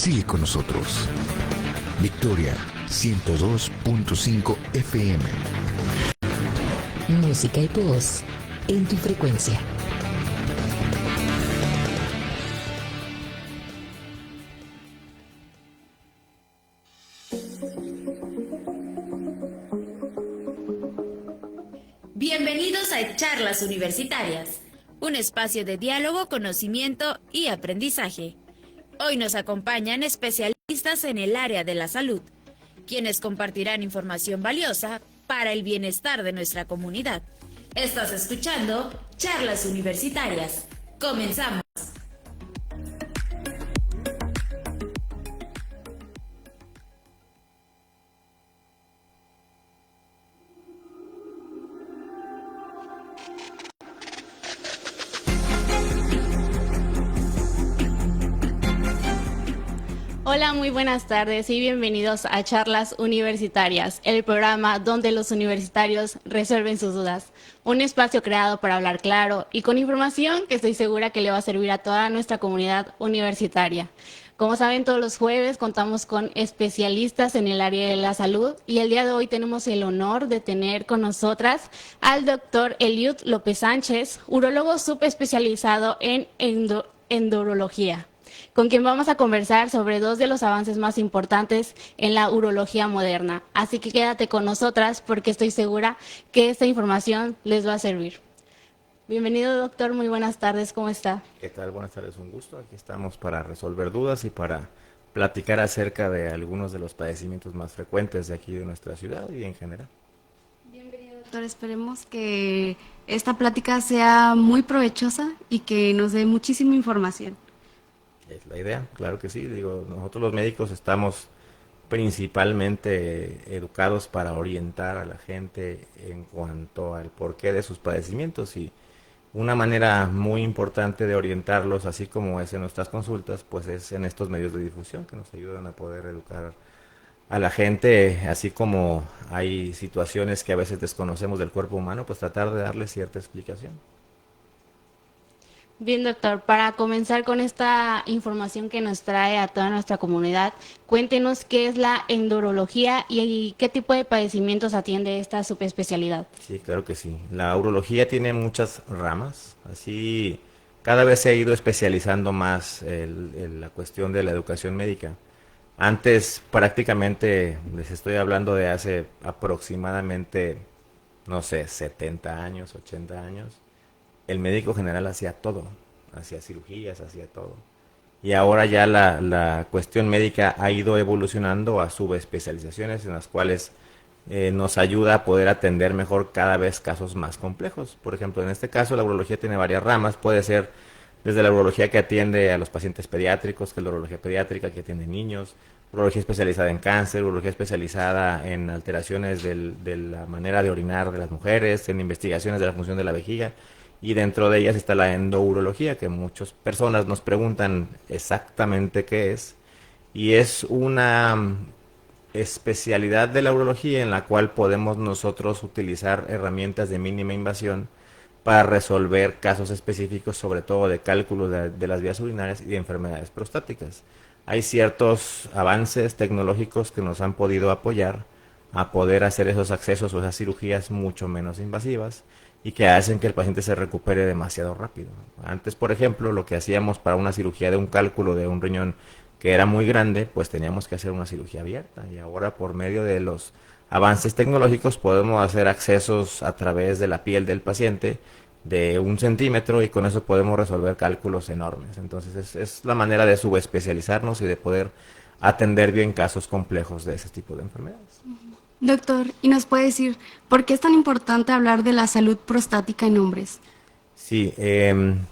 Sigue con nosotros. Victoria 102.5 FM. Música y voz en tu frecuencia. Bienvenidos a Charlas Universitarias, un espacio de diálogo, conocimiento y aprendizaje. Hoy nos acompañan especialistas en el área de la salud, quienes compartirán información valiosa para el bienestar de nuestra comunidad. Estás escuchando Charlas Universitarias. Comenzamos. Hola, muy buenas tardes y bienvenidos a Charlas Universitarias, el programa donde los universitarios resuelven sus dudas. Un espacio creado para hablar claro y con información que estoy segura que le va a servir a toda nuestra comunidad universitaria. Como saben, todos los jueves contamos con especialistas en el área de la salud y el día de hoy tenemos el honor de tener con nosotras al doctor Eliud López Sánchez, urólogo subespecializado en endurología, con quien vamos a conversar sobre dos de los avances más importantes en la urología moderna. Así que quédate con nosotras porque estoy segura que esta información les va a servir. Bienvenido, doctor, muy buenas tardes, ¿cómo está? ¿Qué tal? Buenas tardes, un gusto. Aquí estamos para resolver dudas y para platicar acerca de algunos de los padecimientos más frecuentes de aquí de nuestra ciudad y en general. Bienvenido, doctor. Esperemos que esta plática sea muy provechosa y que nos dé muchísima información. Es la idea, claro que sí. Digo, nosotros los médicos estamos principalmente educados para orientar a la gente en cuanto al porqué de sus padecimientos, y una manera muy importante de orientarlos, así como es en nuestras consultas, pues es en estos medios de difusión que nos ayudan a poder educar a la gente, así como hay situaciones que a veces desconocemos del cuerpo humano, pues tratar de darle cierta explicación. Bien, doctor, para comenzar con esta información que nos trae a toda nuestra comunidad, cuéntenos qué es la endurología y qué tipo de padecimientos atiende esta subespecialidad. Sí, claro que sí. La urología tiene muchas ramas, así cada vez se ha ido especializando más la cuestión de la educación médica. Antes, prácticamente, les estoy hablando de hace aproximadamente, no sé, 70 años, 80 años, el médico general hacía todo, hacía cirugías, hacía todo. Y ahora ya la cuestión médica ha ido evolucionando a subespecializaciones en las cuales nos ayuda a poder atender mejor cada vez casos más complejos. Por ejemplo, en este caso la urología tiene varias ramas, puede ser desde la urología que atiende a los pacientes pediátricos, que es la urología pediátrica que atiende niños, urología especializada en cáncer, urología especializada en alteraciones de la manera de orinar de las mujeres, en investigaciones de la función de la vejiga. Y dentro de ellas está la endourología, que muchas personas nos preguntan exactamente qué es. Y es una especialidad de la urología en la cual podemos nosotros utilizar herramientas de mínima invasión para resolver casos específicos, sobre todo de cálculo de las vías urinarias y de enfermedades prostáticas. Hay ciertos avances tecnológicos que nos han podido apoyar a poder hacer esos accesos o esas cirugías mucho menos invasivas, y que hacen que el paciente se recupere demasiado rápido. Antes, por ejemplo, lo que hacíamos para una cirugía de un cálculo de un riñón que era muy grande, pues teníamos que hacer una cirugía abierta, y ahora por medio de los avances tecnológicos podemos hacer accesos a través de la piel del paciente de 1 centímetro, y con eso podemos resolver cálculos enormes. Entonces es la manera de subespecializarnos y de poder atender bien casos complejos de ese tipo de enfermedades. Doctor, ¿y nos puede decir por qué es tan importante hablar de la salud prostática en hombres? Sí,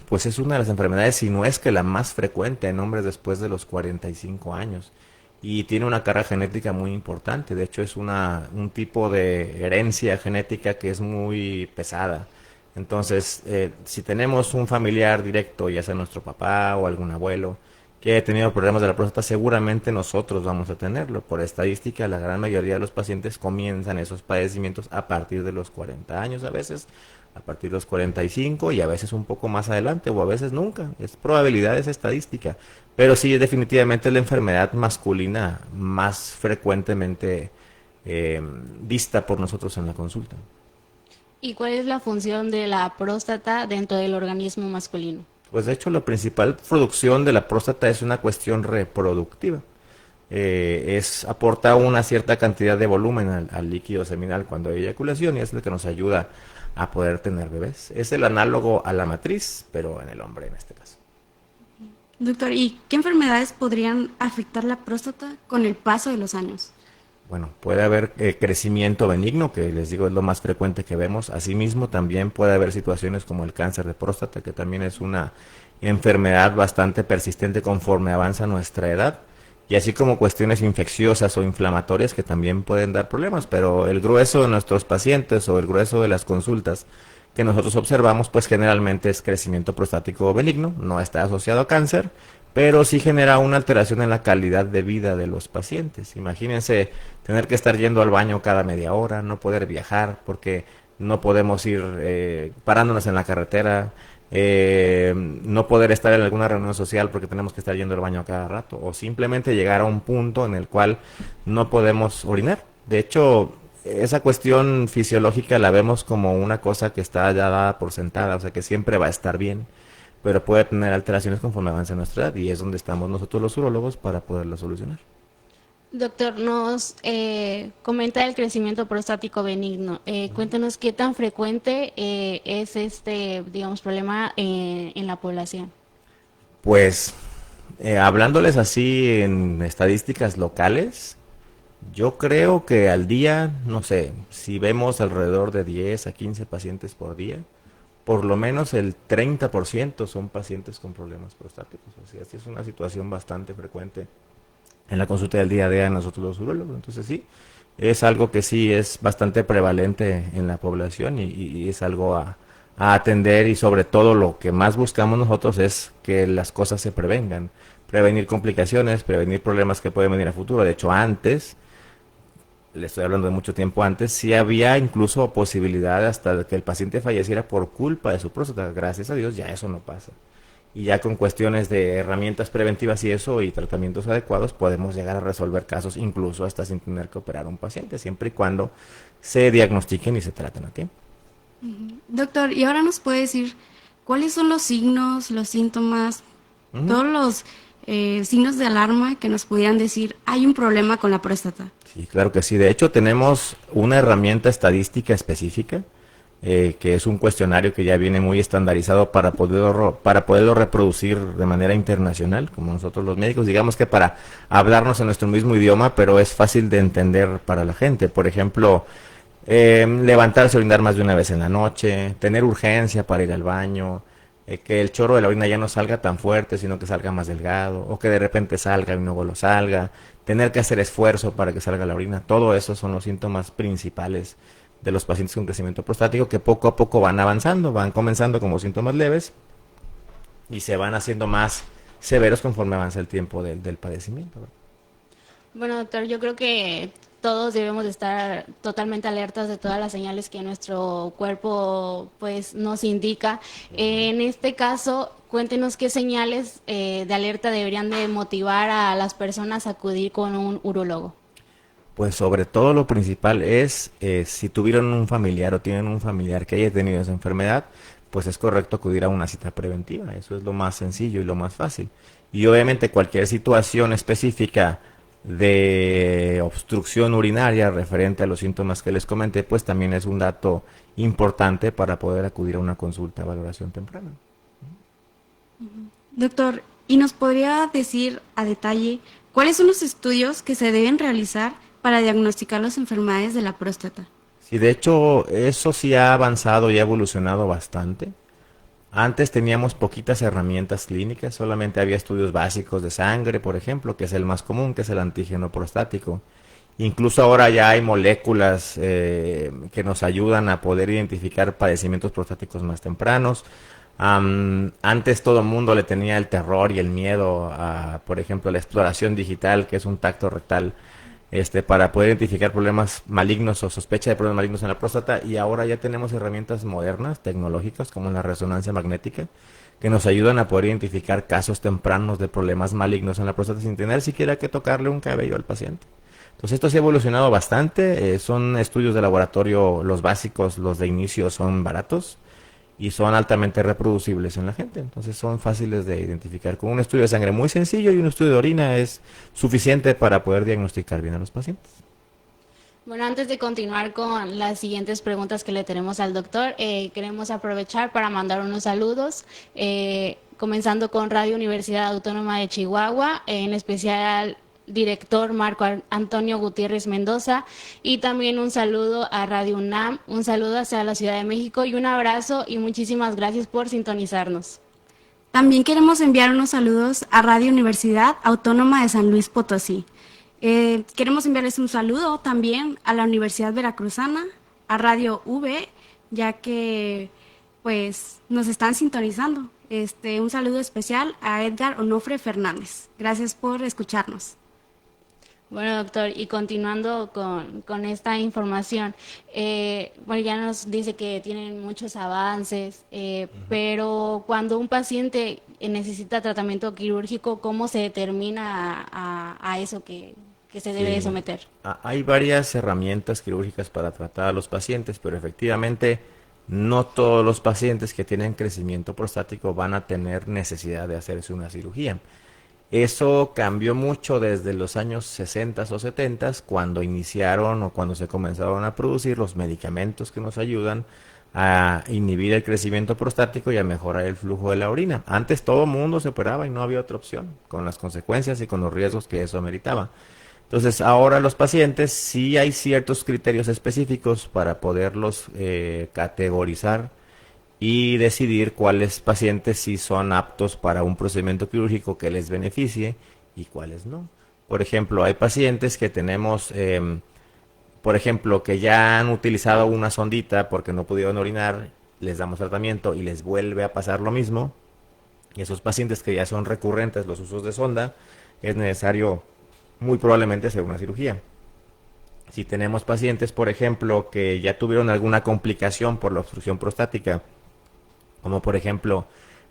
pues es una de las enfermedades, si no es que la más frecuente en hombres después de los 45 años. Y tiene una carga genética muy importante. De hecho, es un tipo de herencia genética que es muy pesada. Entonces, si tenemos un familiar directo, ya sea nuestro papá o algún abuelo, que haya tenido problemas de la próstata, seguramente nosotros vamos a tenerlo. Por estadística, la gran mayoría de los pacientes comienzan esos padecimientos a partir de los 40 años a veces, a partir de los 45 y a veces un poco más adelante o a veces nunca. Es probabilidad, es estadística. Pero sí, definitivamente es la enfermedad masculina más frecuentemente vista por nosotros en la consulta. ¿Y cuál es la función de la próstata dentro del organismo masculino? Pues de hecho la principal producción de la próstata es una cuestión reproductiva. Aporta una cierta cantidad de volumen al líquido seminal cuando hay eyaculación y es lo que nos ayuda a poder tener bebés. Es el análogo a la matriz, pero en el hombre en este caso. Doctor, ¿y qué enfermedades podrían afectar la próstata con el paso de los años? Bueno, puede haber crecimiento benigno, que les digo es lo más frecuente que vemos. Asimismo, también puede haber situaciones como el cáncer de próstata, que también es una enfermedad bastante persistente conforme avanza nuestra edad. Y así como cuestiones infecciosas o inflamatorias que también pueden dar problemas, pero el grueso de nuestros pacientes o el grueso de las consultas que nosotros observamos, pues generalmente es crecimiento prostático benigno, no está asociado a cáncer, pero sí genera una alteración en la calidad de vida de los pacientes. Imagínense tener que estar yendo al baño cada media hora, no poder viajar porque no podemos ir parándonos en la carretera, no poder estar en alguna reunión social porque tenemos que estar yendo al baño cada rato, o simplemente llegar a un punto en el cual no podemos orinar. De hecho, esa cuestión fisiológica la vemos como una cosa que está ya dada por sentada, o sea que siempre va a estar bien, pero puede tener alteraciones conforme avance nuestra edad y es donde estamos nosotros los urólogos para poderla solucionar. Doctor, nos comenta el crecimiento prostático benigno. Cuéntanos qué tan frecuente es este, digamos, problema en la población. Pues, hablándoles así en estadísticas locales, yo creo que al día, no sé, si vemos alrededor de 10 a 15 pacientes por día, por lo menos el 30% son pacientes con problemas prostáticos. O sea, sí es una situación bastante frecuente en la consulta del día a día de nosotros los urólogos. Entonces sí, es algo que sí es bastante prevalente en la población y es algo a atender, y sobre todo lo que más buscamos nosotros es que las cosas se prevengan, prevenir complicaciones, prevenir problemas que pueden venir a futuro. De hecho, antes, le estoy hablando de mucho tiempo antes, sí había incluso posibilidad hasta de que el paciente falleciera por culpa de su próstata. Gracias a Dios ya eso no pasa. Y ya con cuestiones de herramientas preventivas y eso y tratamientos adecuados podemos llegar a resolver casos incluso hasta sin tener que operar a un paciente, siempre y cuando se diagnostiquen y se traten a tiempo. Doctor, ¿y ahora nos puede decir cuáles son los signos, los síntomas, todos los signos de alarma que nos pudieran decir hay un problema con la próstata? Sí, claro que sí. De hecho, tenemos una herramienta estadística específica, que es un cuestionario que ya viene muy estandarizado para poderlo reproducir de manera internacional, como nosotros los médicos, digamos que para hablarnos en nuestro mismo idioma, pero es fácil de entender para la gente. Por ejemplo, levantarse a orinar más de una vez en la noche, tener urgencia para ir al baño, que el chorro de la orina ya no salga tan fuerte, sino que salga más delgado, o que de repente salga y luego lo salga, tener que hacer esfuerzo para que salga la orina. Todo eso son los síntomas principales de los pacientes con crecimiento prostático, que poco a poco van avanzando, van comenzando como síntomas leves y se van haciendo más severos conforme avanza el tiempo del padecimiento. Bueno, doctor, yo creo que todos debemos de estar totalmente alertas de todas las señales que nuestro cuerpo pues nos indica. En este caso, cuéntenos qué señales de alerta deberían de motivar a las personas a acudir con un urólogo. Pues sobre todo lo principal es, si tuvieron un familiar o tienen un familiar que haya tenido esa enfermedad, pues es correcto acudir a una cita preventiva. Eso es lo más sencillo y lo más fácil. Y obviamente cualquier situación específica de obstrucción urinaria referente a los síntomas que les comenté, pues también es un dato importante para poder acudir a una consulta de valoración temprana. Doctor, ¿y nos podría decir a detalle cuáles son los estudios que se deben realizar para diagnosticar las enfermedades de la próstata? Sí, de hecho, eso sí ha avanzado y ha evolucionado bastante. Antes teníamos poquitas herramientas clínicas, solamente había estudios básicos de sangre, por ejemplo, que es el más común, que es el antígeno prostático. Incluso ahora ya hay moléculas que nos ayudan a poder identificar padecimientos prostáticos más tempranos. Antes todo el mundo le tenía el terror y el miedo a, por ejemplo, la exploración digital, que es un tacto rectal para poder identificar problemas malignos o sospecha de problemas malignos en la próstata, y ahora ya tenemos herramientas modernas, tecnológicas, como la resonancia magnética, que nos ayudan a poder identificar casos tempranos de problemas malignos en la próstata sin tener siquiera que tocarle un cabello al paciente. Entonces esto se ha evolucionado bastante, son estudios de laboratorio, los básicos, los de inicio son baratos y son altamente reproducibles en la gente, entonces son fáciles de identificar. Con un estudio de sangre muy sencillo y un estudio de orina es suficiente para poder diagnosticar bien a los pacientes. Bueno, antes de continuar con las siguientes preguntas que le tenemos al doctor, queremos aprovechar para mandar unos saludos, comenzando con Radio Universidad Autónoma de Chihuahua, en especial director Marco Antonio Gutiérrez Mendoza, y también un saludo a Radio UNAM, un saludo hacia la Ciudad de México y un abrazo y muchísimas gracias por sintonizarnos. También queremos enviar unos saludos a Radio Universidad Autónoma de San Luis Potosí. Queremos enviarles un saludo también a la Universidad Veracruzana, a Radio V, ya que pues nos están sintonizando. Un saludo especial a Edgar Onofre Fernández. Gracias por escucharnos. Bueno, doctor, y continuando con esta información, bueno, ya nos dice que tienen muchos avances, pero cuando un paciente necesita tratamiento quirúrgico, ¿cómo se determina a eso que se debe de someter? Hay varias herramientas quirúrgicas para tratar a los pacientes, pero efectivamente no todos los pacientes que tienen crecimiento prostático van a tener necesidad de hacerse una cirugía. Eso cambió mucho desde los años 60 o 70, cuando iniciaron o cuando se comenzaron a producir los medicamentos que nos ayudan a inhibir el crecimiento prostático y a mejorar el flujo de la orina. Antes todo el mundo se operaba y no había otra opción, con las consecuencias y con los riesgos que eso ameritaba. Entonces ahora los pacientes sí hay ciertos criterios específicos para poderlos categorizar y decidir cuáles pacientes sí son aptos para un procedimiento quirúrgico que les beneficie y cuáles no. Por ejemplo, hay pacientes que tenemos, por ejemplo, que ya han utilizado una sondita porque no pudieron orinar, les damos tratamiento y les vuelve a pasar lo mismo. Y esos pacientes que ya son recurrentes los usos de sonda, es necesario muy probablemente hacer una cirugía. Si tenemos pacientes, por ejemplo, que ya tuvieron alguna complicación por la obstrucción prostática, como por ejemplo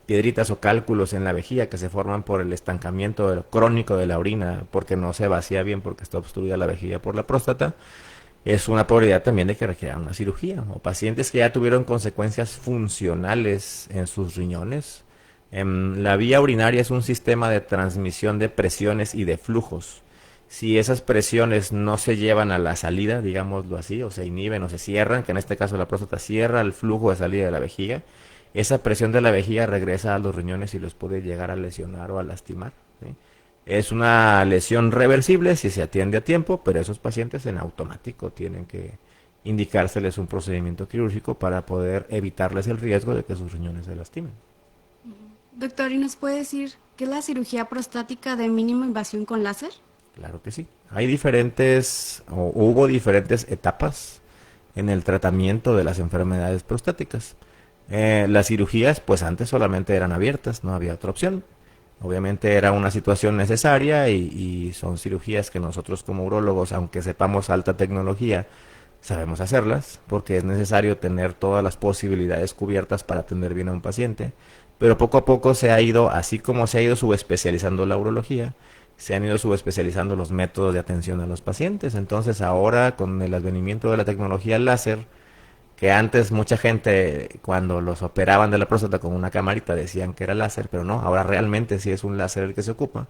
piedritas o cálculos en la vejiga que se forman por el estancamiento crónico de la orina, porque no se vacía bien porque está obstruida la vejiga por la próstata, es una probabilidad también de que requieran una cirugía. O pacientes que ya tuvieron consecuencias funcionales en sus riñones. La vía urinaria es un sistema de transmisión de presiones y de flujos. Si esas presiones no se llevan a la salida, digámoslo así, o se inhiben o se cierran, que en este caso la próstata cierra el flujo de salida de la vejiga, esa presión de la vejiga regresa a los riñones y los puede llegar a lesionar o a lastimar, ¿sí? Es una lesión reversible si se atiende a tiempo, pero esos pacientes en automático tienen que indicárseles un procedimiento quirúrgico para poder evitarles el riesgo de que sus riñones se lastimen. Doctor, ¿y nos puede decir qué es la cirugía prostática de mínima invasión con láser? Claro que sí. Hay hubo diferentes etapas en el tratamiento de las enfermedades prostáticas. Las cirugías, pues antes solamente eran abiertas, no había otra opción. Obviamente era una situación necesaria y son cirugías que nosotros como urólogos, aunque sepamos alta tecnología, sabemos hacerlas, porque es necesario tener todas las posibilidades cubiertas para atender bien a un paciente. Pero poco a poco se ha ido, así como se ha ido subespecializando la urología, se han ido subespecializando los métodos de atención a los pacientes. Entonces ahora, con el advenimiento de la tecnología láser, que antes mucha gente cuando los operaban de la próstata con una camarita decían que era láser, pero no, ahora realmente sí es un láser el que se ocupa.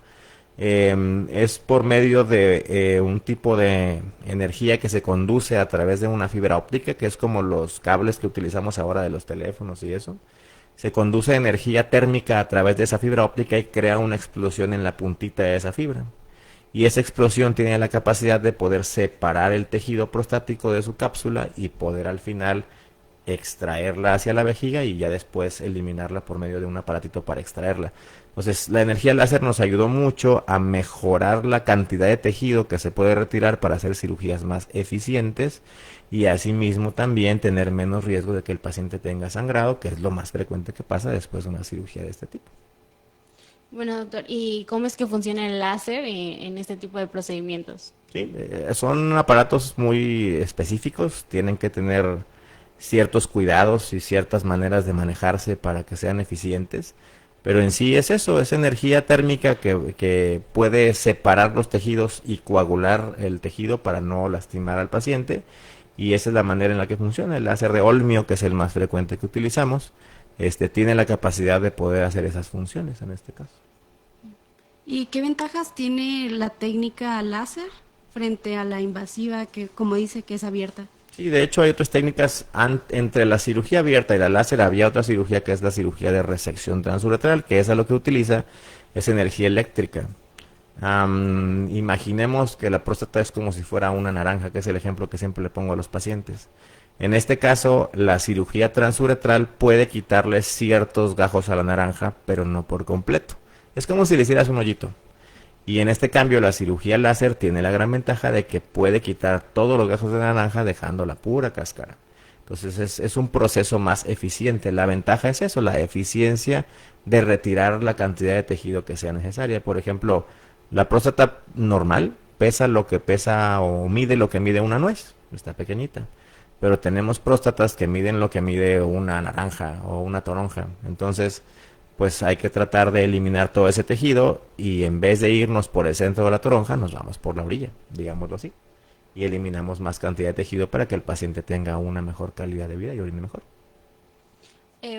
Es por medio de un tipo de energía que se conduce a través de una fibra óptica, que es como los cables que utilizamos ahora de los teléfonos y eso. Se conduce energía térmica a través de esa fibra óptica y crea una explosión en la puntita de esa fibra. Y esa explosión tiene la capacidad de poder separar el tejido prostático de su cápsula y poder al final extraerla hacia la vejiga y ya después eliminarla por medio de un aparatito para extraerla. Entonces, la energía láser nos ayudó mucho a mejorar la cantidad de tejido que se puede retirar para hacer cirugías más eficientes y asimismo también tener menos riesgo de que el paciente tenga sangrado, que es lo más frecuente que pasa después de una cirugía de este tipo. Bueno, doctor, ¿y cómo es que funciona el láser en este tipo de procedimientos? Sí, son aparatos muy específicos, tienen que tener ciertos cuidados y ciertas maneras de manejarse para que sean eficientes, pero en sí es eso, es energía térmica que puede separar los tejidos y coagular el tejido para no lastimar al paciente, y esa es la manera en la que funciona. El láser de Olmio, que es el más frecuente que utilizamos, tiene la capacidad de poder hacer esas funciones en este caso. ¿Y qué ventajas tiene la técnica láser frente a la invasiva, que como dice que es abierta? Sí, de hecho hay otras técnicas entre la cirugía abierta y la láser. Había otra cirugía que es la cirugía de resección transuretral, que es a lo que utiliza es energía eléctrica. Imaginemos que la próstata es como si fuera una naranja, que es el ejemplo que siempre le pongo a los pacientes. En este caso, la cirugía transuretral puede quitarle ciertos gajos a la naranja, pero no por completo. Es como si le hicieras un hoyito. Y en este cambio, la cirugía láser tiene la gran ventaja de que puede quitar todos los gajos de naranja dejando la pura cáscara. Entonces es un proceso más eficiente. La ventaja es eso, la eficiencia de retirar la cantidad de tejido que sea necesaria. Por ejemplo, la próstata normal pesa lo que pesa o mide lo que mide una nuez, está pequeñita. Pero tenemos próstatas que miden lo que mide una naranja o una toronja. Entonces, pues hay que tratar de eliminar todo ese tejido y en vez de irnos por el centro de la toronja, nos vamos por la orilla, digámoslo así. Y eliminamos más cantidad de tejido para que el paciente tenga una mejor calidad de vida y orine mejor.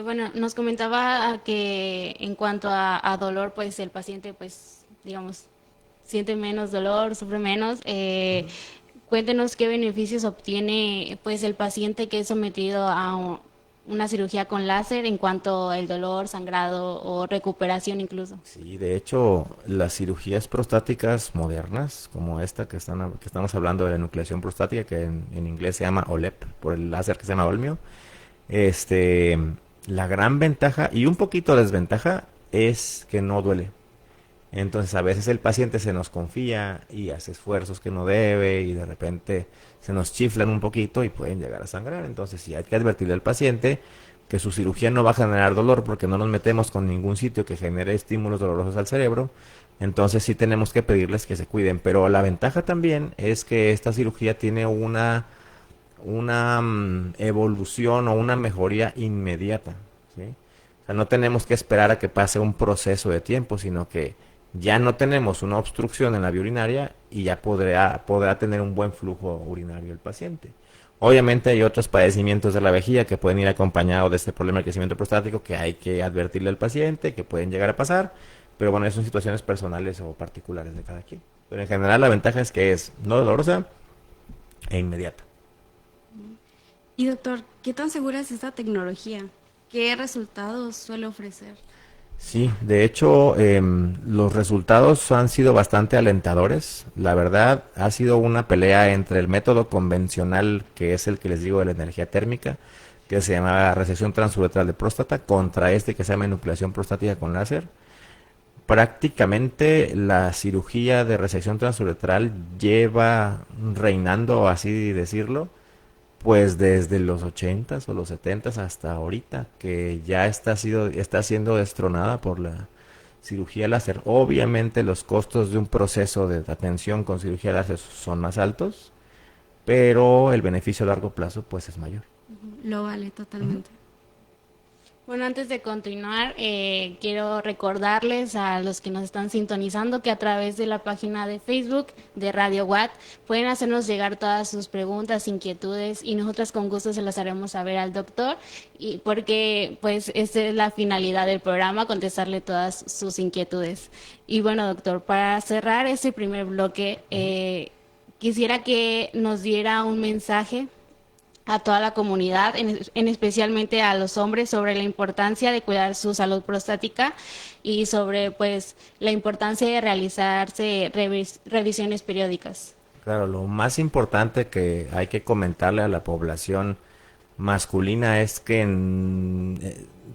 Bueno, nos comentaba que en cuanto a dolor, pues el paciente, pues, digamos, siente menos dolor, sufre menos. Cuéntenos qué beneficios obtiene, pues, el paciente que es sometido a una cirugía con láser en cuanto al dolor, sangrado o recuperación incluso. Sí, de hecho, las cirugías prostáticas modernas, como esta que estamos hablando de la enucleación prostática, que en inglés se llama OLEP, por el láser que se llama Olmio, la gran ventaja y un poquito desventaja es que no duele. Entonces a veces el paciente se nos confía y hace esfuerzos que no debe y de repente se nos chiflan un poquito y pueden llegar a sangrar. Entonces sí hay que advertirle al paciente que su cirugía no va a generar dolor porque no nos metemos con ningún sitio que genere estímulos dolorosos al cerebro. Entonces sí tenemos que pedirles que se cuiden. Pero la ventaja también es que esta cirugía tiene una evolución o una mejoría inmediata, ¿sí? O sea, no tenemos que esperar a que pase un proceso de tiempo, sino que ya no tenemos una obstrucción en la vía urinaria y ya podrá tener un buen flujo urinario el paciente. Obviamente hay otros padecimientos de la vejiga que pueden ir acompañados de este problema de crecimiento prostático que hay que advertirle al paciente, que pueden llegar a pasar, pero bueno, son situaciones personales o particulares de cada quien. Pero en general la ventaja es que es no dolorosa e inmediata. Y doctor, ¿qué tan segura es esta tecnología? ¿Qué resultados suele ofrecer? Sí, de hecho, los resultados han sido bastante alentadores. La verdad, ha sido una pelea entre el método convencional, que es el que les digo de la energía térmica, que se llama resección transuretral de próstata, contra este que se llama enucleación prostática con láser. Prácticamente la cirugía de resección transuretral lleva reinando, así decirlo, pues desde los 80s o los 70s hasta ahorita, que ya está siendo destronada por la cirugía láser. Obviamente los costos de un proceso de atención con cirugía láser son más altos, pero el beneficio a largo plazo pues es mayor. Lo vale totalmente. Bueno, antes de continuar, quiero recordarles a los que nos están sintonizando que a través de la página de Facebook de Radio Watt pueden hacernos llegar todas sus preguntas, inquietudes y nosotras con gusto se las haremos saber al doctor, y porque pues esa es la finalidad del programa, contestarle todas sus inquietudes. Y bueno, doctor, para cerrar este primer bloque, quisiera que nos diera un mensaje a toda la comunidad, en especialmente a los hombres, sobre la importancia de cuidar su salud prostática y sobre pues la importancia de realizarse revisiones periódicas. Claro, lo más importante que hay que comentarle a la población masculina es que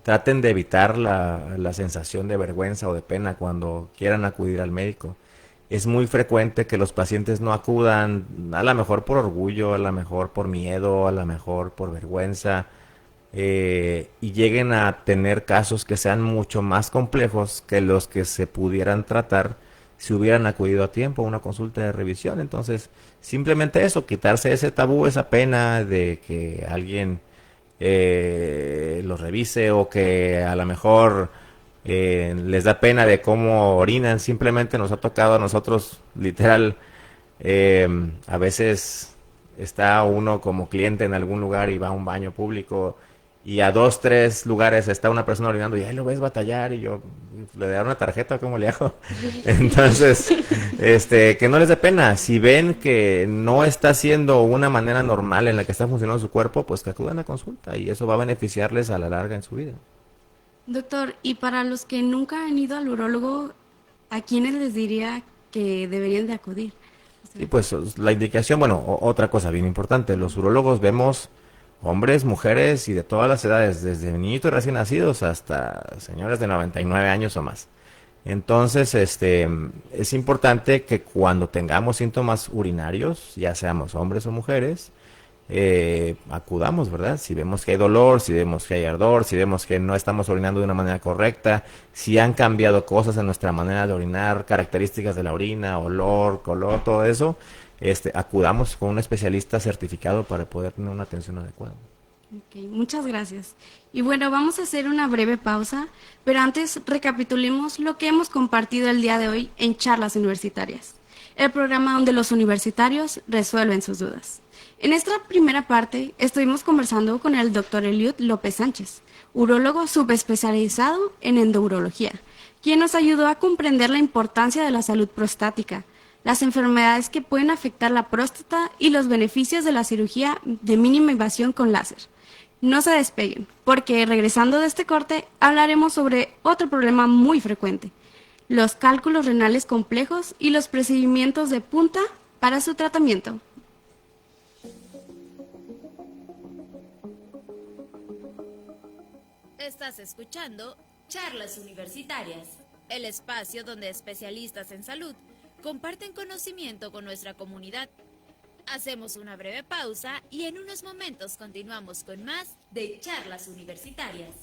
traten de evitar la sensación de vergüenza o de pena cuando quieran acudir al médico. Es muy frecuente que los pacientes no acudan, a lo mejor por orgullo, a lo mejor por miedo, a lo mejor por vergüenza, y lleguen a tener casos que sean mucho más complejos que los que se pudieran tratar si hubieran acudido a tiempo a una consulta de revisión. Entonces, simplemente eso, quitarse ese tabú, esa pena de que alguien lo revise, o que a lo mejor les da pena de cómo orinan. Simplemente nos ha tocado a nosotros, literal, a veces está uno como cliente en algún lugar y va a un baño público y a dos, tres lugares está una persona orinando y ahí lo ves batallar, y yo le daré una tarjeta, ¿cómo le hago? Entonces, que no les dé pena. Si ven que no está siendo una manera normal en la que está funcionando su cuerpo, pues que acudan a consulta, y eso va a beneficiarles a la larga en su vida. Doctor, y para los que nunca han ido al urólogo, ¿a quiénes les diría que deberían de acudir? O Y sea, pues la indicación, bueno, otra cosa bien importante, los urólogos vemos hombres, mujeres y de todas las edades, desde niñitos recién nacidos hasta señores de 99 años o más. Entonces, es importante que cuando tengamos síntomas urinarios, ya seamos hombres o mujeres, acudamos, ¿verdad? Si vemos que hay dolor, si vemos que hay ardor, si vemos que no estamos orinando de una manera correcta, si han cambiado cosas en nuestra manera de orinar, características de la orina, olor, color, todo eso, acudamos con un especialista certificado para poder tener una atención adecuada. ok, muchas gracias. Y bueno, vamos a hacer una breve pausa, pero antes recapitulemos lo que hemos compartido el día de hoy en Charlas Universitarias, el programa donde los universitarios resuelven sus dudas. En esta primera parte estuvimos conversando con el doctor Eliud López Sánchez, urólogo subespecializado en endourología, quien nos ayudó a comprender la importancia de la salud prostática, las enfermedades que pueden afectar la próstata y los beneficios de la cirugía de mínima invasión con láser. No se despeguen, porque regresando de este corte hablaremos sobre otro problema muy frecuente, los cálculos renales complejos y los procedimientos de punta para su tratamiento. Estás escuchando Charlas Universitarias, el espacio donde especialistas en salud comparten conocimiento con nuestra comunidad. Hacemos una breve pausa y en unos momentos continuamos con más de Charlas Universitarias.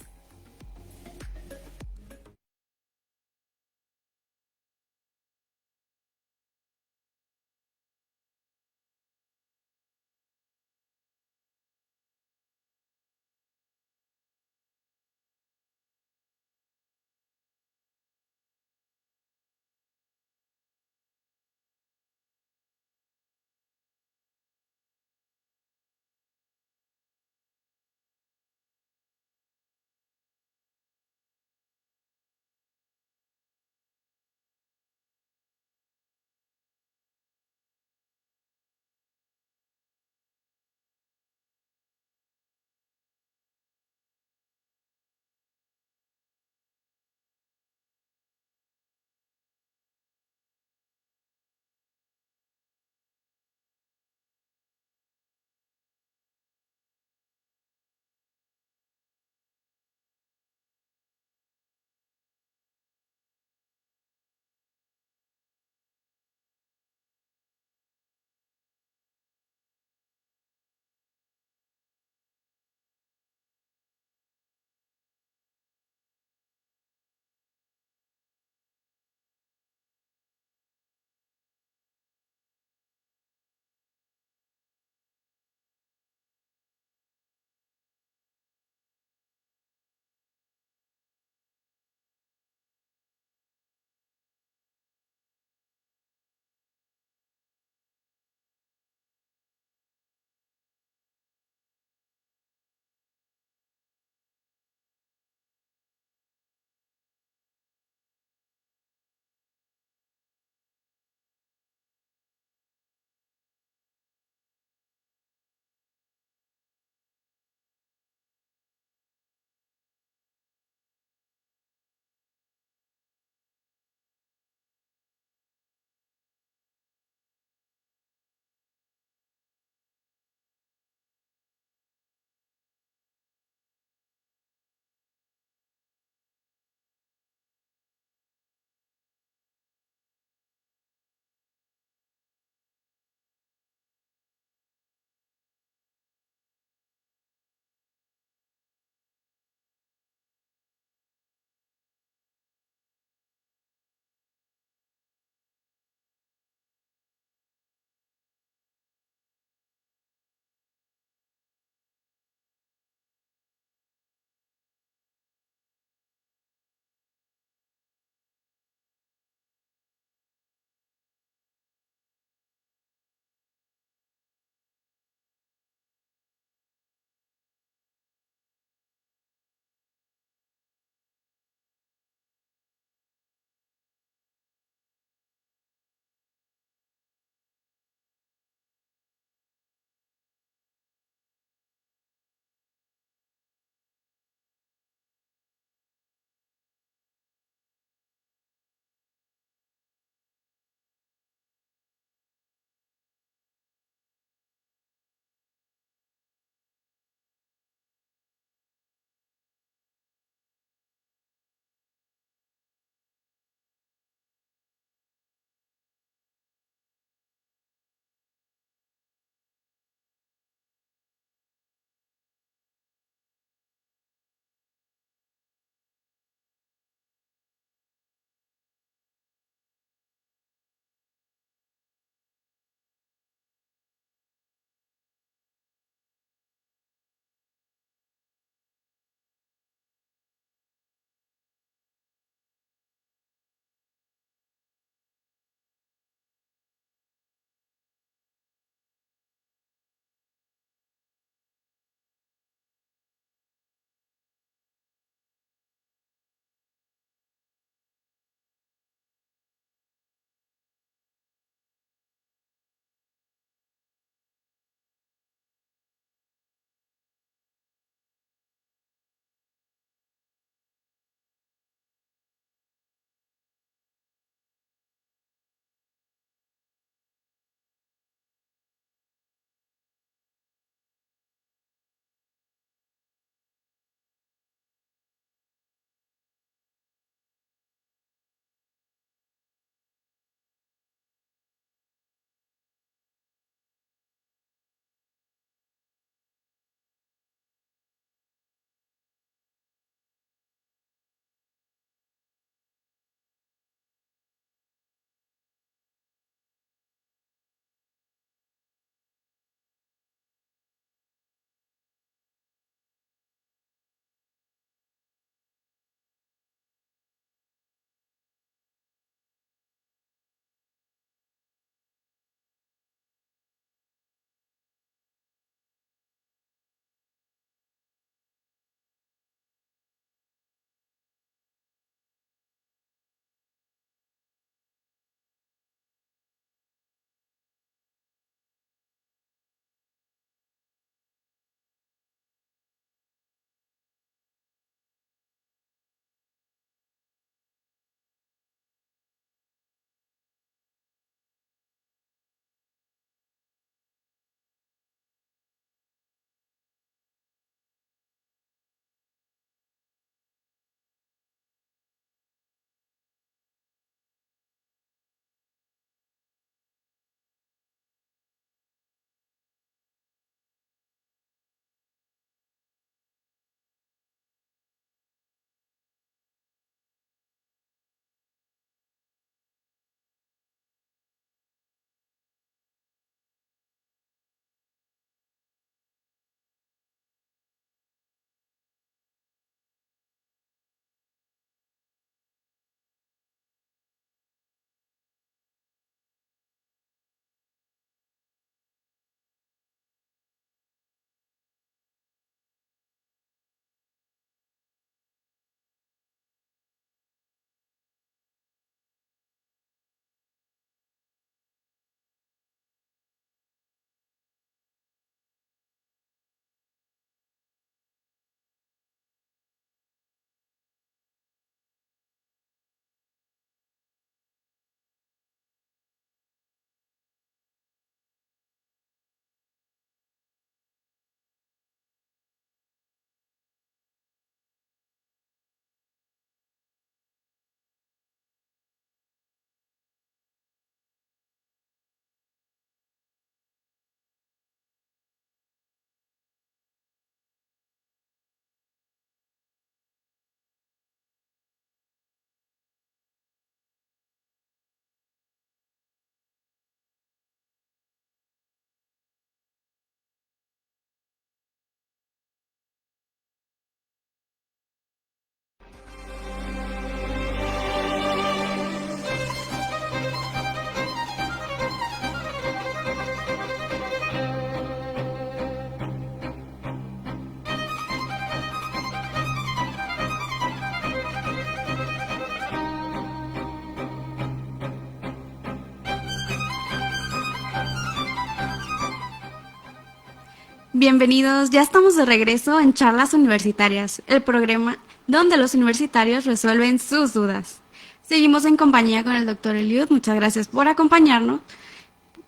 Bienvenidos, ya estamos de regreso en Charlas Universitarias, el programa donde los universitarios resuelven sus dudas. Seguimos en compañía con el doctor Eliud, muchas gracias por acompañarnos,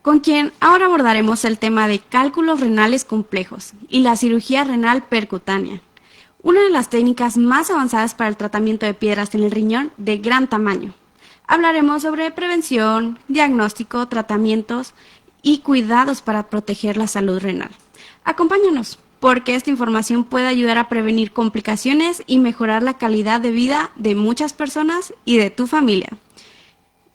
con quien ahora abordaremos el tema de cálculos renales complejos y la cirugía renal percutánea, una de las técnicas más avanzadas para el tratamiento de piedras en el riñón de gran tamaño. Hablaremos sobre prevención, diagnóstico, tratamientos y cuidados para proteger la salud renal. Acompáñanos, porque esta información puede ayudar a prevenir complicaciones y mejorar la calidad de vida de muchas personas y de tu familia.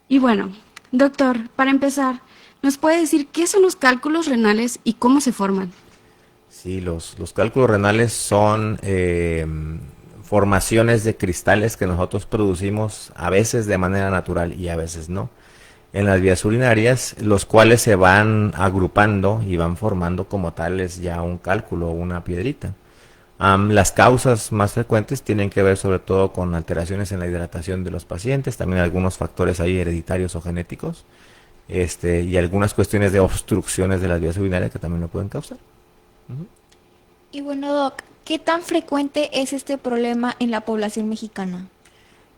Y bueno, doctor, para empezar, ¿nos puede decir qué son los cálculos renales y cómo se forman? Sí, los cálculos renales son formaciones de cristales que nosotros producimos a veces de manera natural y a veces no, en las vías urinarias, los cuales se van agrupando y van formando como tales ya un cálculo o una piedrita. Las causas más frecuentes tienen que ver sobre todo con alteraciones en la hidratación de los pacientes, también algunos factores ahí hereditarios o genéticos, y algunas cuestiones de obstrucciones de las vías urinarias que también lo pueden causar. Y bueno, Doc, ¿qué tan frecuente es este problema en la población mexicana?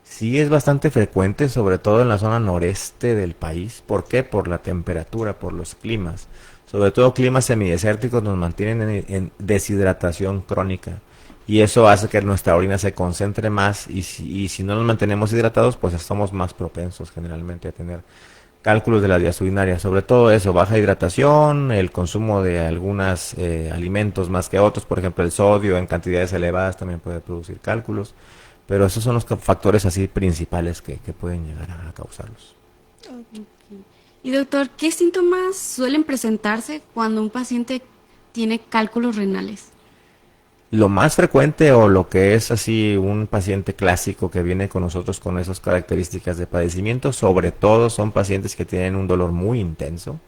Sí, es bastante frecuente, sobre todo en la zona noreste del país. ¿Por qué? Por la temperatura, por los climas. Sobre todo climas semidesérticos nos mantienen en deshidratación crónica. Y eso hace que nuestra orina se concentre más y si no nos mantenemos hidratados, pues estamos más propensos generalmente a tener cálculos de las vías urinarias. Sobre todo eso, baja hidratación, el consumo de algunos alimentos más que otros, por ejemplo el sodio en cantidades elevadas también puede producir cálculos. Pero esos son los factores así principales que pueden llegar a causarlos. Okay. Y doctor, ¿qué síntomas suelen presentarse cuando un paciente tiene cálculos renales? Lo más frecuente o lo que es así un paciente clásico que viene con nosotros con esas características de padecimiento, sobre todo son pacientes que tienen un dolor muy intenso.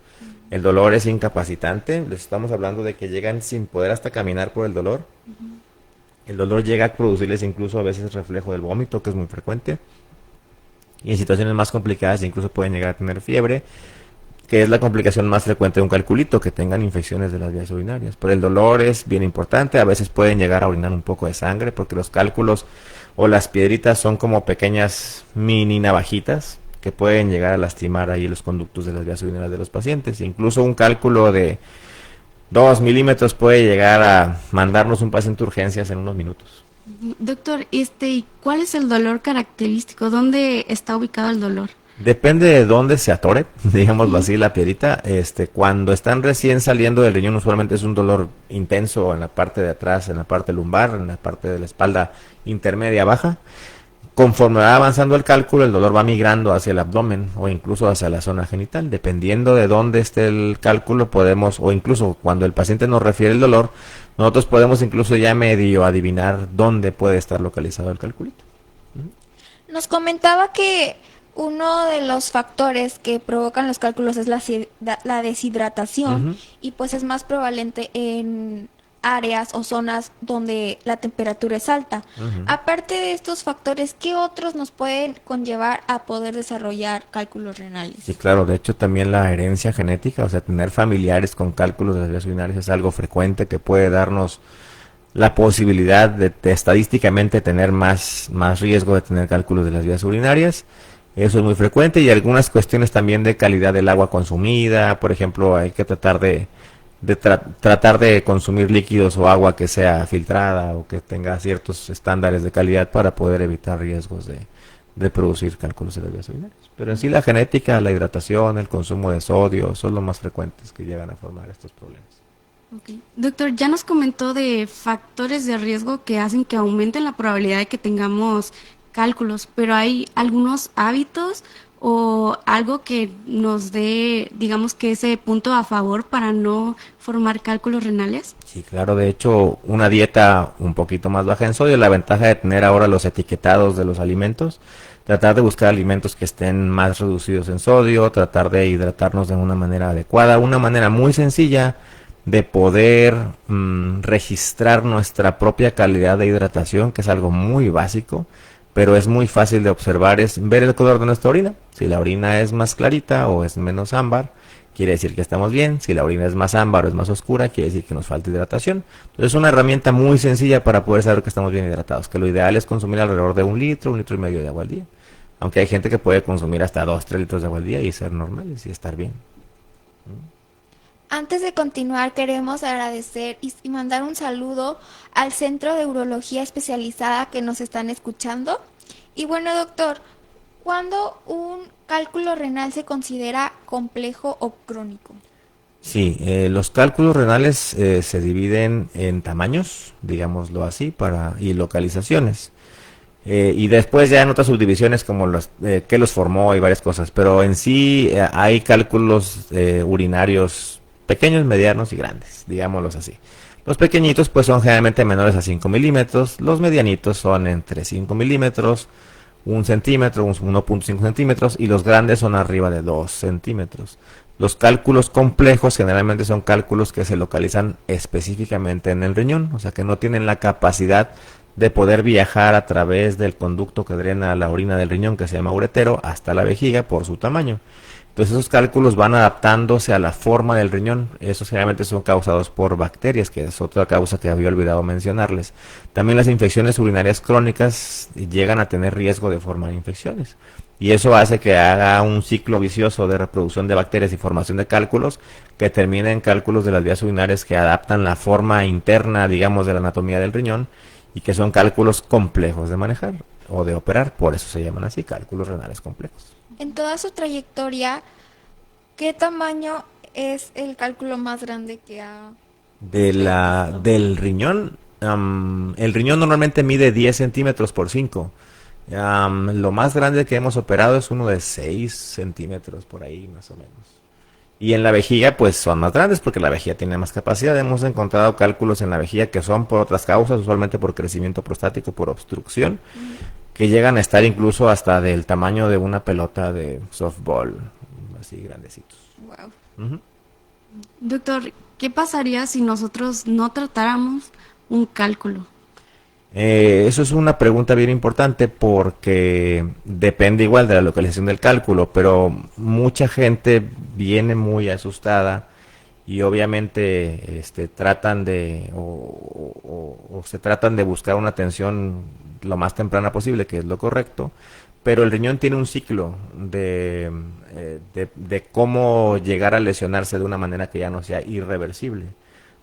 El dolor es incapacitante, les estamos hablando de que llegan sin poder hasta caminar por el dolor. El dolor llega a producirles incluso a veces reflejo del vómito, que es muy frecuente. Y en situaciones más complicadas incluso pueden llegar a tener fiebre, que es la complicación más frecuente de un calculito, que tengan infecciones de las vías urinarias. Pero el dolor es bien importante, a veces pueden llegar a orinar un poco de sangre, porque los cálculos o las piedritas son como pequeñas mini navajitas, que pueden llegar a lastimar ahí los conductos de las vías urinarias de los pacientes. Incluso un cálculo de 2 milímetros puede llegar a mandarnos un paciente a urgencias en unos minutos. Doctor, ¿y cuál es el dolor característico? ¿Dónde está ubicado el dolor? Depende de dónde se atore, digámoslo así, la piedrita. Cuando están recién saliendo del riñón, usualmente es un dolor intenso en la parte de atrás, en la parte lumbar, en la parte de la espalda intermedia baja. Conforme va avanzando el cálculo, el dolor va migrando hacia el abdomen o incluso hacia la zona genital. Dependiendo de dónde esté el cálculo, podemos, o incluso cuando el paciente nos refiere el dolor, nosotros podemos incluso ya medio adivinar dónde puede estar localizado el calculito. Nos comentaba que uno de los factores que provocan los cálculos es la deshidratación, y pues es más prevalente en áreas o zonas donde la temperatura es alta. Aparte de estos factores, ¿qué otros nos pueden conllevar a poder desarrollar cálculos renales? Sí, claro, de hecho también la herencia genética, o sea, tener familiares con cálculos de las vías urinarias es algo frecuente que puede darnos la posibilidad de estadísticamente tener más riesgo de tener cálculos de las vías urinarias. Eso es muy frecuente, y algunas cuestiones también de calidad del agua consumida. Por ejemplo, hay que tratar de consumir líquidos o agua que sea filtrada o que tenga ciertos estándares de calidad para poder evitar riesgos de producir cálculos de las vías urinarias. Pero en sí la genética, la hidratación, el consumo de sodio son los más frecuentes que llegan a formar estos problemas. Okay. Doctor, ya nos comentó de factores de riesgo que hacen que aumente la probabilidad de que tengamos cálculos, pero ¿hay algunos hábitos o algo que nos dé, digamos, que ese punto a favor para no formar cálculos renales? Sí, claro, de hecho, una dieta un poquito más baja en sodio, la ventaja de tener ahora los etiquetados de los alimentos, tratar de buscar alimentos que estén más reducidos en sodio, tratar de hidratarnos de una manera adecuada, una manera muy sencilla de poder registrar nuestra propia calidad de hidratación, que es algo muy básico. pero es muy fácil de observar, es ver el color de nuestra orina. Si la orina es más clarita o es menos ámbar, quiere decir que estamos bien. Si la orina es más ámbar o es más oscura, quiere decir que nos falta hidratación. Entonces es una herramienta muy sencilla para poder saber que estamos bien hidratados, que lo ideal es consumir alrededor de 1 litro y medio de agua al día. Aunque hay gente que puede consumir hasta 2, 3 litros de agua al día y ser normales y estar bien. Antes de continuar, queremos agradecer y mandar un saludo al Centro de Urología Especializada que nos están escuchando. Y bueno, doctor, ¿cuándo un cálculo renal se considera complejo o crónico? Sí, los cálculos renales se dividen en tamaños, digámoslo así, y localizaciones. Y después ya en otras subdivisiones como qué los formó y varias cosas. Pero en sí hay cálculos urinarios pequeños, medianos y grandes, digámoslos así. Los pequeñitos pues son generalmente menores a 5 milímetros, los medianitos son entre 5 milímetros, 1 centímetro, 1.5 centímetros y los grandes son arriba de 2 centímetros. Los cálculos complejos generalmente son cálculos que se localizan específicamente en el riñón, o sea que no tienen la capacidad de poder viajar a través del conducto que drena la orina del riñón, que se llama uretero, hasta la vejiga por su tamaño. Entonces esos cálculos van adaptándose a la forma del riñón. Esos generalmente son causados por bacterias, que es otra causa que había olvidado mencionarles. También las infecciones urinarias crónicas llegan a tener riesgo de formar infecciones. Y eso hace que haga un ciclo vicioso de reproducción de bacterias y formación de cálculos que termina en cálculos de las vías urinarias que adaptan la forma interna, digamos, de la anatomía del riñón y que son cálculos complejos de manejar o de operar. Por eso se llaman así, cálculos renales complejos. En toda su trayectoria, ¿qué tamaño es el cálculo más grande que ha... Del riñón? El riñón normalmente mide 10 centímetros por 5. Lo más grande que hemos operado es uno de 6 centímetros por ahí, más o menos. Y en la vejiga, pues son más grandes porque la vejiga tiene más capacidad. Hemos encontrado cálculos en la vejiga que son por otras causas, usualmente por crecimiento prostático, por obstrucción, que llegan a estar incluso hasta del tamaño de una pelota de softball, así grandecitos. Wow. Doctor, ¿qué pasaría si nosotros no tratáramos un cálculo? Eso es una pregunta bien importante porque depende igual de la localización del cálculo, pero mucha gente viene muy asustada y obviamente tratan de o se tratan de buscar una atención lo más temprana posible, que es lo correcto, pero el riñón tiene un ciclo de cómo llegar a lesionarse de una manera que ya no sea irreversible.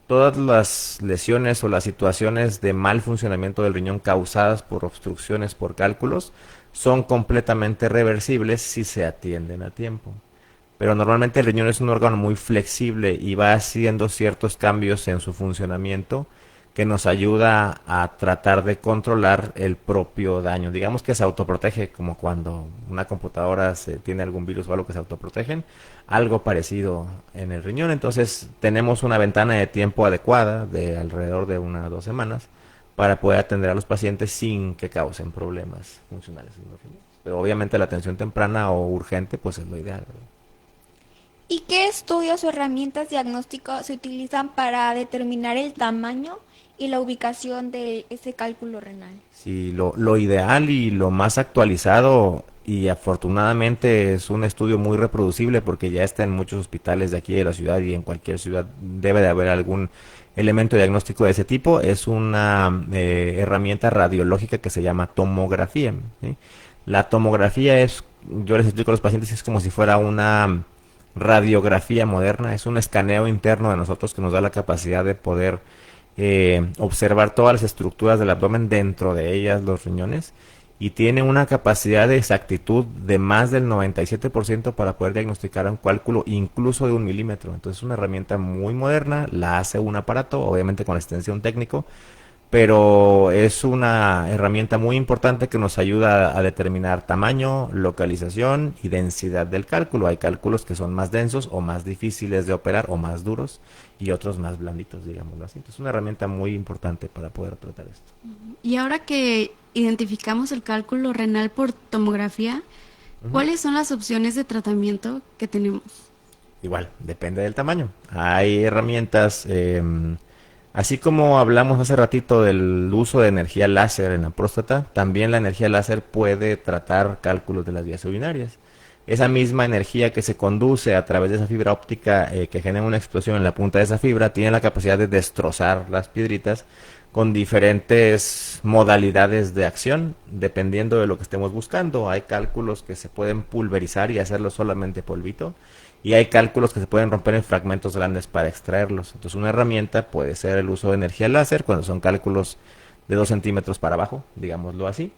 Todas las lesiones o las situaciones de mal funcionamiento del riñón causadas por obstrucciones por cálculos son completamente reversibles si se atienden a tiempo. Pero normalmente el riñón es un órgano muy flexible y va haciendo ciertos cambios en su funcionamiento que nos ayuda a tratar de controlar el propio daño. Digamos que se autoprotege, como cuando una computadora tiene algún virus o algo que se autoprotegen, algo parecido en el riñón. Entonces tenemos una ventana de tiempo adecuada de alrededor de 1 a 2 semanas para poder atender a los pacientes sin que causen problemas funcionales en los riñones. Pero obviamente la atención temprana o urgente pues es lo ideal, ¿verdad? ¿Y qué estudios o herramientas diagnósticos se utilizan para determinar el tamaño y la ubicación de ese cálculo renal? Sí, lo ideal y lo más actualizado, y afortunadamente es un estudio muy reproducible porque ya está en muchos hospitales de aquí de la ciudad y en cualquier ciudad debe de haber algún elemento diagnóstico de ese tipo, es una herramienta radiológica que se llama tomografía, ¿sí? La tomografía yo les explico a los pacientes, es como si fuera una radiografía moderna, es un escaneo interno de nosotros que nos da la capacidad de poder observar todas las estructuras del abdomen, dentro de ellas los riñones, y tiene una capacidad de exactitud de más del 97% para poder diagnosticar un cálculo incluso de 1 milímetro. Entonces es una herramienta muy moderna, la hace un aparato, obviamente con extensión técnico, pero es una herramienta muy importante que nos ayuda a determinar tamaño, localización y densidad del cálculo. Hay cálculos que son más densos o más difíciles de operar o más duros y otros más blanditos, digámoslo así. Entonces es una herramienta muy importante para poder tratar esto. Y ahora que identificamos el cálculo renal por tomografía, ¿cuáles son las opciones de tratamiento que tenemos? Igual, depende del tamaño. Hay herramientas Así como hablamos hace ratito del uso de energía láser en la próstata, también la energía láser puede tratar cálculos de las vías urinarias. Esa misma energía que se conduce a través de esa fibra óptica que genera una explosión en la punta de esa fibra, tiene la capacidad de destrozar las piedritas con diferentes modalidades de acción, dependiendo de lo que estemos buscando. Hay cálculos que se pueden pulverizar y hacerlo solamente polvito, y hay cálculos que se pueden romper en fragmentos grandes para extraerlos. Entonces una herramienta puede ser el uso de energía láser cuando son cálculos de 2 centímetros para abajo, digámoslo así,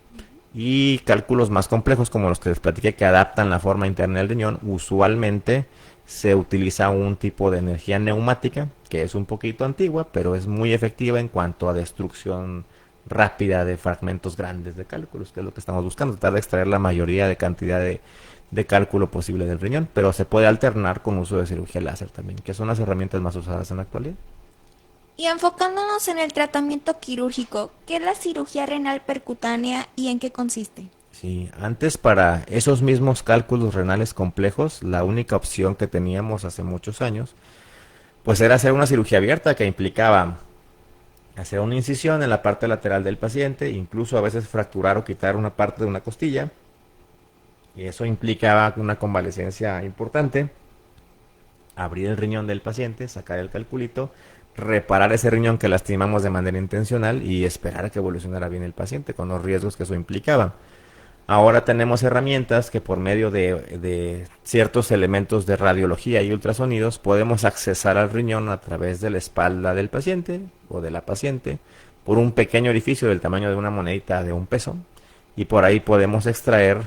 y cálculos más complejos como los que les platiqué que adaptan la forma interna del riñón. Usualmente se utiliza un tipo de energía neumática que es un poquito antigua, pero es muy efectiva en cuanto a destrucción rápida de fragmentos grandes de cálculos, que es lo que estamos buscando, tratar de extraer la mayoría de cantidad de cálculo posible del riñón, pero se puede alternar con uso de cirugía láser también, que son las herramientas más usadas en la actualidad. Y enfocándonos en el tratamiento quirúrgico, ¿qué es la cirugía renal percutánea y en qué consiste? Sí, antes para esos mismos cálculos renales complejos, la única opción que teníamos hace muchos años, pues era hacer una cirugía abierta que implicaba hacer una incisión en la parte lateral del paciente, incluso a veces fracturar o quitar una parte de una costilla, y eso implicaba una convalecencia importante, abrir el riñón del paciente, sacar el calculito, reparar ese riñón que lastimamos de manera intencional y esperar a que evolucionara bien el paciente, con los riesgos que eso implicaba. Ahora tenemos herramientas que por medio de ciertos elementos de radiología y ultrasonidos podemos accesar al riñón a través de la espalda del paciente o de la paciente por un pequeño orificio del tamaño de una monedita de 1 peso, y por ahí podemos extraer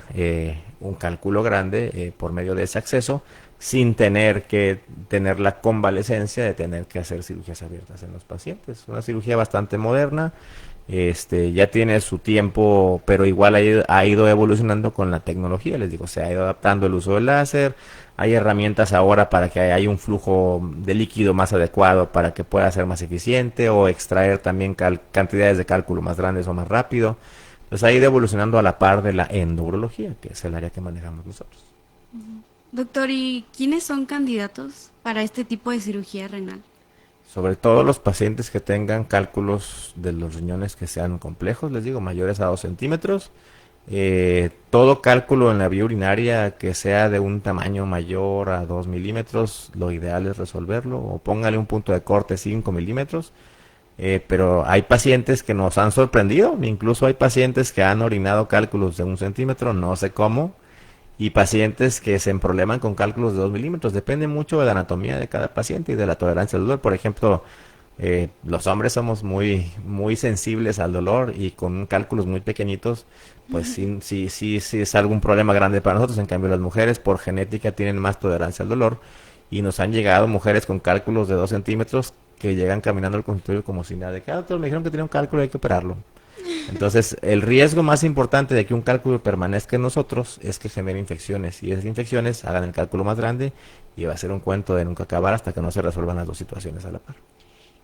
un cálculo grande por medio de ese acceso sin tener que tener la convalecencia de tener que hacer cirugías abiertas en los pacientes. Una cirugía bastante moderna. Ya tiene su tiempo, pero igual ha ido evolucionando con la tecnología. Les digo, se ha ido adaptando el uso del láser. Hay herramientas ahora para que haya un flujo de líquido más adecuado para que pueda ser más eficiente, o extraer también cantidades de cálculo más grandes o más rápido. Entonces ha ido evolucionando a la par de la endourología, que es el área que manejamos nosotros. Doctor, ¿y quiénes son candidatos para este tipo de cirugía renal? Sobre todo los pacientes que tengan cálculos de los riñones que sean complejos, les digo, mayores a 2 centímetros. Todo cálculo en la vía urinaria que sea de un tamaño mayor a 2 milímetros, lo ideal es resolverlo, o póngale un punto de corte 5 milímetros. Pero hay pacientes que nos han sorprendido, incluso hay pacientes que han orinado cálculos de 1 centímetro, no sé cómo, y pacientes que se probleman con cálculos de 2 milímetros. Depende mucho de la anatomía de cada paciente y de la tolerancia al dolor. Por ejemplo, los hombres somos muy, muy sensibles al dolor, y con cálculos muy pequeñitos, pues sí es algún problema grande para nosotros. En cambio, las mujeres por genética tienen más tolerancia al dolor, y nos han llegado mujeres con cálculos de 2 centímetros que llegan caminando al consultorio como si nada. De que, doctor, me dijeron que tenía un cálculo y hay que operarlo. Entonces, el riesgo más importante de que un cálculo permanezca en nosotros es que genere infecciones, y esas infecciones hagan el cálculo más grande, y va a ser un cuento de nunca acabar hasta que no se resuelvan las dos situaciones a la par.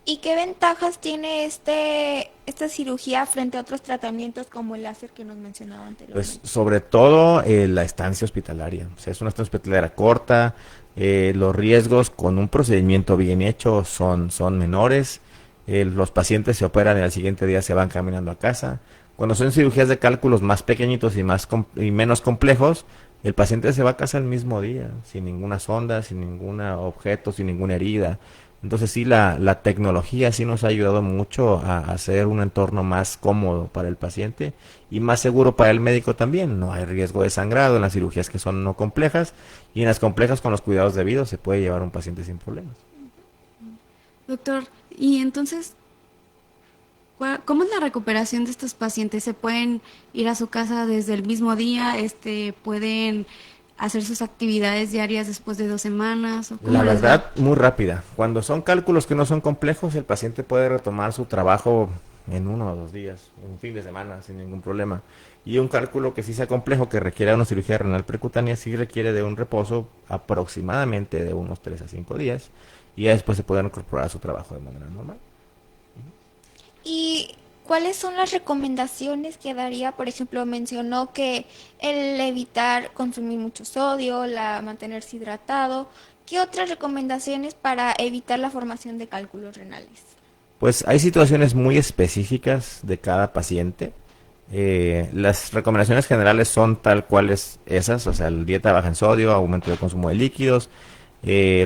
¿Y qué ventajas tiene esta cirugía frente a otros tratamientos como el láser que nos mencionaba anteriormente? Pues sobre todo la estancia hospitalaria. O sea, es una estancia hospitalaria corta, los riesgos con un procedimiento bien hecho son menores. Los pacientes se operan y al siguiente día se van caminando a casa. Cuando son cirugías de cálculos más pequeñitos y menos complejos, el paciente se va a casa el mismo día, sin ninguna sonda, sin ningún objeto, sin ninguna herida. Entonces sí, la tecnología sí nos ha ayudado mucho a hacer un entorno más cómodo para el paciente y más seguro para el médico también. No hay riesgo de sangrado en las cirugías que son no complejas, y en las complejas, con los cuidados debidos, se puede llevar un paciente sin problemas. Doctor, y entonces, ¿cómo es la recuperación de estos pacientes? ¿Se pueden ir a su casa desde el mismo día? ¿Pueden hacer sus actividades diarias después de 2 semanas? La verdad, muy rápida. Cuando son cálculos que no son complejos, el paciente puede retomar su trabajo en 1 o 2 días, un fin de semana, sin ningún problema. Y un cálculo que sí sea complejo, que requiera una cirugía renal percutánea, sí requiere de un reposo aproximadamente de unos 3 a 5 días, y ya después se puede incorporar a su trabajo de manera normal. ¿Y cuáles son las recomendaciones que daría? Por ejemplo, mencionó que el evitar consumir mucho sodio, mantenerse hidratado. ¿Qué otras recomendaciones para evitar la formación de cálculos renales? Pues hay situaciones muy específicas de cada paciente. Las recomendaciones generales son tal cuales esas, o sea, dieta baja en sodio, aumento de consumo de líquidos,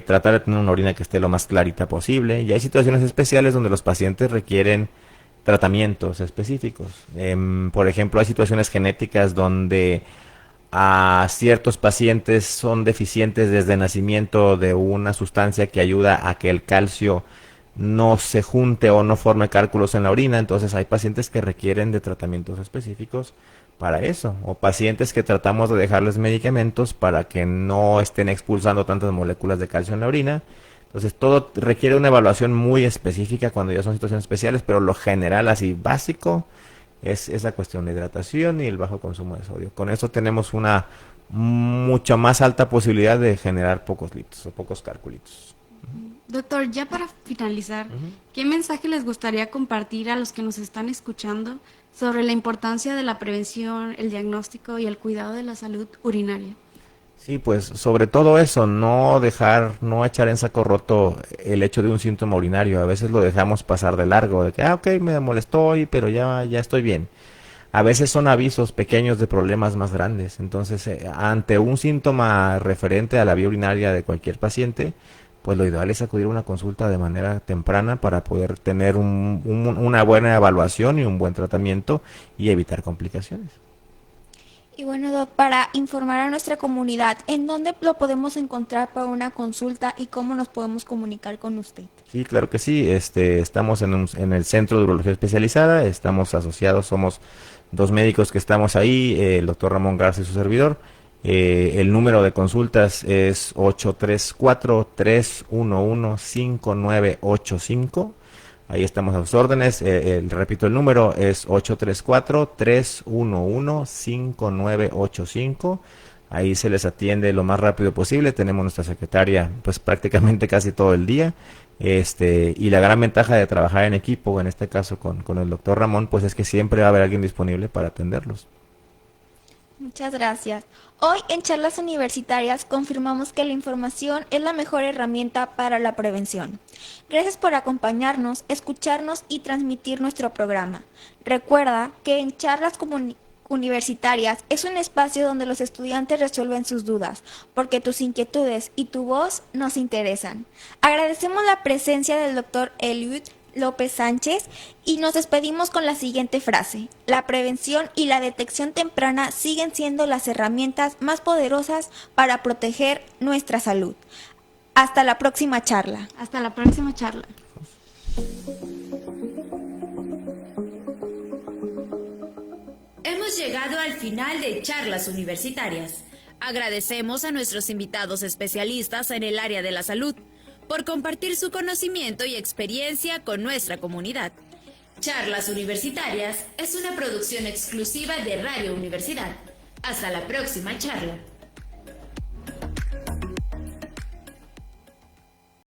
tratar de tener una orina que esté lo más clarita posible. Y hay situaciones especiales donde los pacientes requieren tratamientos específicos. Por ejemplo, hay situaciones genéticas donde a ciertos pacientes son deficientes desde nacimiento de una sustancia que ayuda a que el calcio no se junte o no forme cálculos en la orina. Entonces hay pacientes que requieren de tratamientos específicos para eso, o pacientes que tratamos de dejarles medicamentos para que no estén expulsando tantas moléculas de calcio en la orina. Entonces todo requiere una evaluación muy específica cuando ya son situaciones especiales, pero lo general así básico es esa cuestión de hidratación y el bajo consumo de sodio. Con eso tenemos una mucho más alta posibilidad de generar pocos litos o pocos calculitos. Doctor, ya para finalizar, ¿qué mensaje les gustaría compartir a los que nos están escuchando sobre la importancia de la prevención, el diagnóstico y el cuidado de la salud urinaria? Sí, pues sobre todo eso, no echar en saco roto el hecho de un síntoma urinario. A veces lo dejamos pasar de largo, de que, ok, me molestó, pero ya estoy bien. A veces son avisos pequeños de problemas más grandes. Entonces, ante un síntoma referente a la vía urinaria de cualquier paciente, pues lo ideal es acudir a una consulta de manera temprana para poder tener una buena evaluación y un buen tratamiento y evitar complicaciones. Y bueno, Doc, para informar a nuestra comunidad, ¿en dónde lo podemos encontrar para una consulta y cómo nos podemos comunicar con usted? Sí, claro que sí. Estamos en el Centro de Urología Especializada, estamos asociados, somos 2 médicos que estamos ahí, el doctor Ramón Garza y su servidor. El número de consultas es 834-311-5985. Ahí estamos a sus órdenes. Repito, el número es 834-311-5985. Ahí se les atiende lo más rápido posible. Tenemos nuestra secretaria pues prácticamente casi todo el día. Y la gran ventaja de trabajar en equipo, en este caso con el doctor Ramón, pues es que siempre va a haber alguien disponible para atenderlos. Muchas gracias. Hoy en Charlas Universitarias confirmamos que la información es la mejor herramienta para la prevención. Gracias por acompañarnos, escucharnos y transmitir nuestro programa. Recuerda que en Charlas Universitarias es un espacio donde los estudiantes resuelven sus dudas, porque tus inquietudes y tu voz nos interesan. Agradecemos la presencia del doctor Eliud López Sánchez y nos despedimos con la siguiente frase: la prevención y la detección temprana siguen siendo las herramientas más poderosas para proteger nuestra salud. Hasta la próxima charla. Hasta la próxima charla. Hemos llegado al final de Charlas Universitarias. Agradecemos a nuestros invitados especialistas en el área de la salud por compartir su conocimiento y experiencia con nuestra comunidad. Charlas Universitarias es una producción exclusiva de Radio Universidad. Hasta la próxima charla.